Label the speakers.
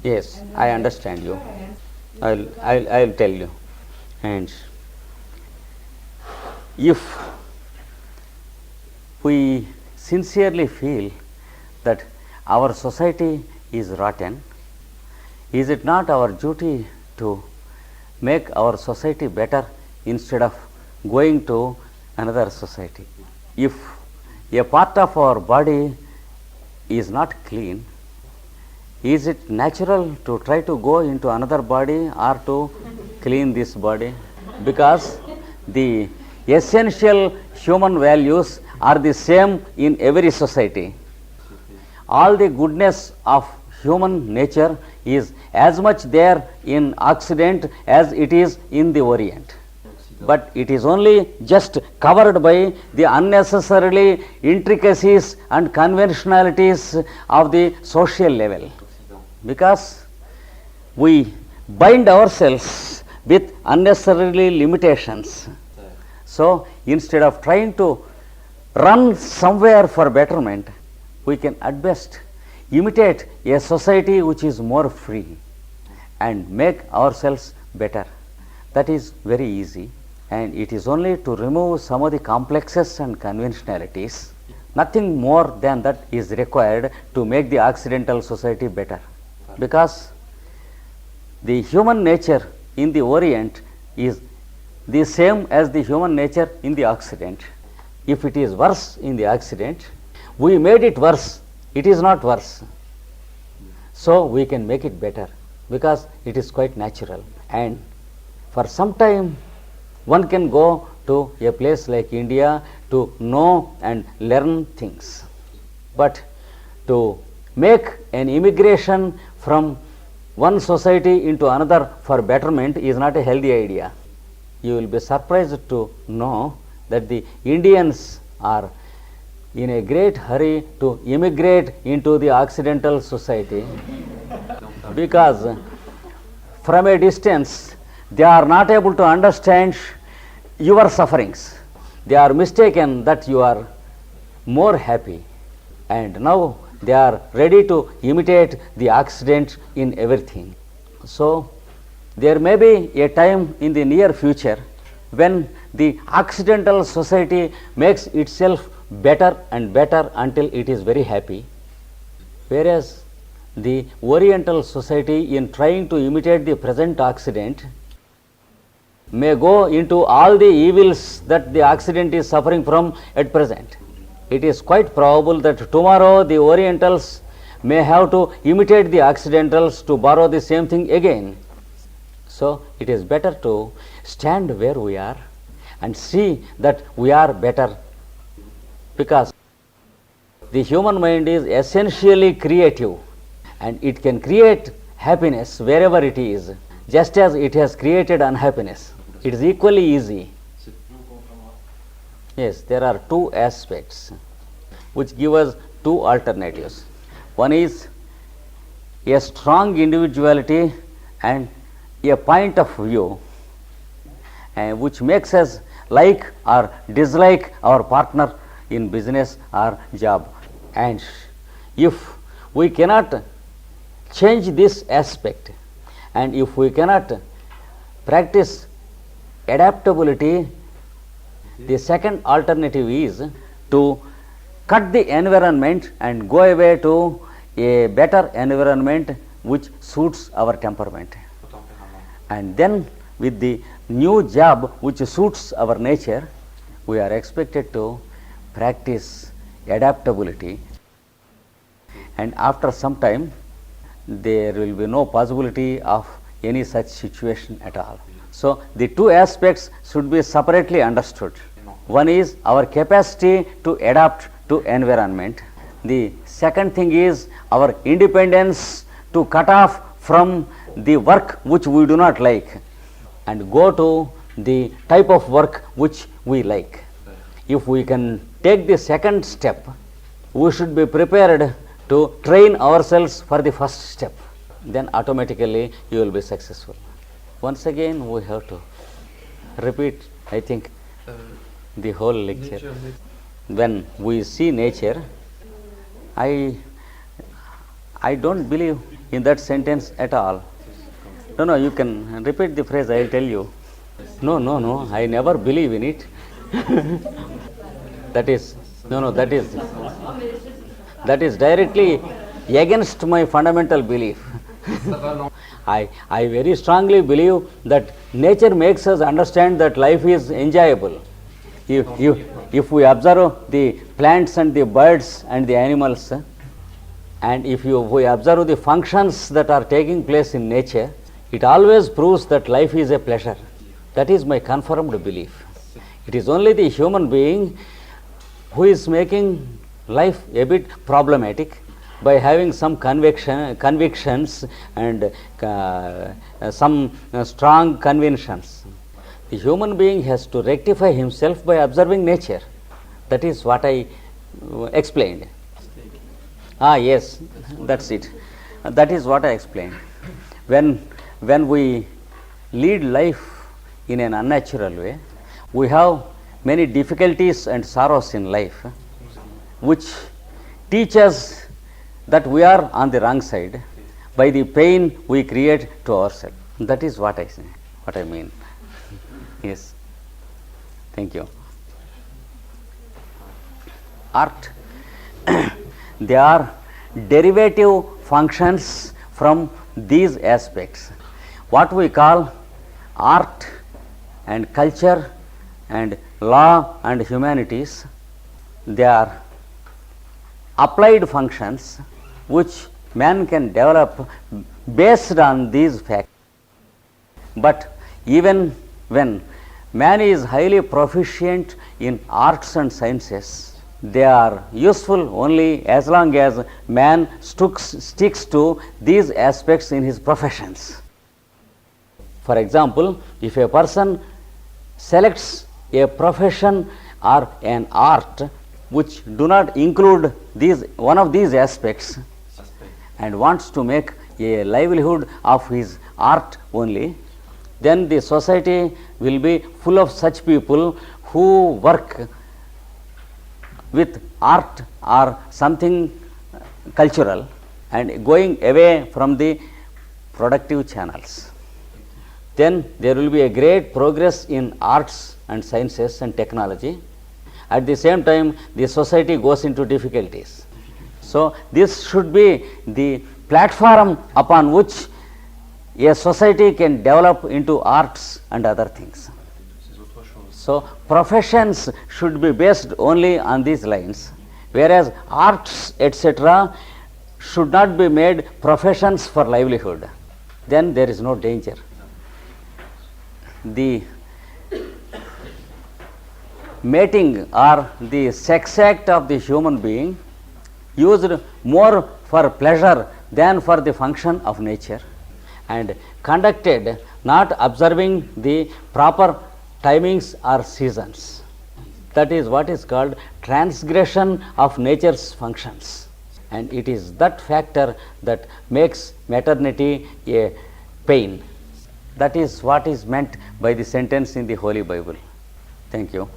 Speaker 1: Yes, I understand you. I'll tell you. And if we sincerely feel that our society is rotten, is it not our duty to make our society better instead of going to another society? If a part of our body is not clean, is it natural to try to go into another body or to clean this body? Because the essential human values are the same in every society. All the goodness of human nature is as much there in Occident as it is in the Orient. But it is only just covered by the unnecessarily intricacies and conventionalities of the social level. Because we bind ourselves with unnecessarily limitations. So instead of trying to run somewhere for betterment, we can at best imitate a society which is more free and make ourselves better. That is very easy, and it is only to remove some of the complexes and conventionalities. Nothing more than that is required to make the Occidental society better, because the human nature in the Orient is the same as the human nature in the Occident. If it is worse in the Occident, we made it worse. It is not worse. So we can make it better because it is quite natural. And for some time, one can go to a place like India to know and learn things. But to make an immigration from one society into another for betterment is not a healthy idea. You will be surprised to know that the Indians are in a great hurry to immigrate into the Occidental society because from a distance they are not able to understand your sufferings. They are mistaken that you are more happy, and now they are ready to imitate the Occident in everything. So there may be a time in the near future when the Occidental society makes itself better and better until it is very happy, whereas the Oriental society, in trying to imitate the present Occident, may go into all the evils that the Occident is suffering from at present. It is quite probable that tomorrow the Orientals may have to imitate the Occidentals to borrow the same thing again. So it is better to stand where we are and see that we are better, because the human mind is essentially creative and it can create happiness wherever it is, just as it has created unhappiness. It is equally easy. Yes, there are two aspects which give us two alternatives. One is a strong individuality and a point of view which makes us like or dislike our partner in business or job. And if we cannot change this aspect, and if we cannot practice adaptability, the second alternative is to cut the environment and go away to a better environment which suits our temperament. And then with the new job which suits our nature, we are expected to practice adaptability, and after some time there will be no possibility of any such situation at all. So the two aspects should be separately understood. One is our capacity to adapt to environment. The second thing is our independence to cut off from the work which we do not like and go to the type of work which we like. If we can take the second step, we should be prepared to train ourselves for the first step. Then automatically you will be successful. Once again we have to repeat, I think, the whole lecture. When we see nature, I don't believe in that sentence at all. No, you can repeat the phrase, I will tell you. No, I never believe in it. That is, that is directly against my fundamental belief. I very strongly believe that nature makes us understand that life is enjoyable. If we observe the plants and the birds and the animals, and we observe the functions that are taking place in nature, it always proves that life is a pleasure. That is my confirmed belief. It is only the human being who is making life a bit problematic by having some convictions and some strong conventions. The human being has to rectify himself by observing nature. That is what I explained. Yes, that's it. That is what I explained. When we lead life in an unnatural way, we have many difficulties and sorrows in life, which teach us that we are on the wrong side by the pain we create to ourselves. That is what I say, what I mean. Yes. Thank you. Art, they are derivative functions from these aspects. What we call art and culture and law and humanities, they are applied functions which man can develop based on these facts. But even when man is highly proficient in arts and sciences, they are useful only as long as man sticks to these aspects in his professions. For example, if a person selects a profession or an art which do not include one of these aspects and wants to make a livelihood of his art only, then the society will be full of such people who work with art or something cultural and going away from the productive channels. Then there will be a great progress in arts and sciences and technology. At the same time, the society goes into difficulties. So this should be the platform upon which a society can develop into arts and other things. So professions should be based only on these lines, whereas arts etc. should not be made professions for livelihood. Then there is no danger. The mating or the sex act of the human being used more for pleasure than for the function of nature and conducted not observing the proper timings or seasons. That is what is called transgression of nature's functions, and it is that factor that makes maternity a pain. That is what is meant by the sentence in the Holy Bible. Thank you.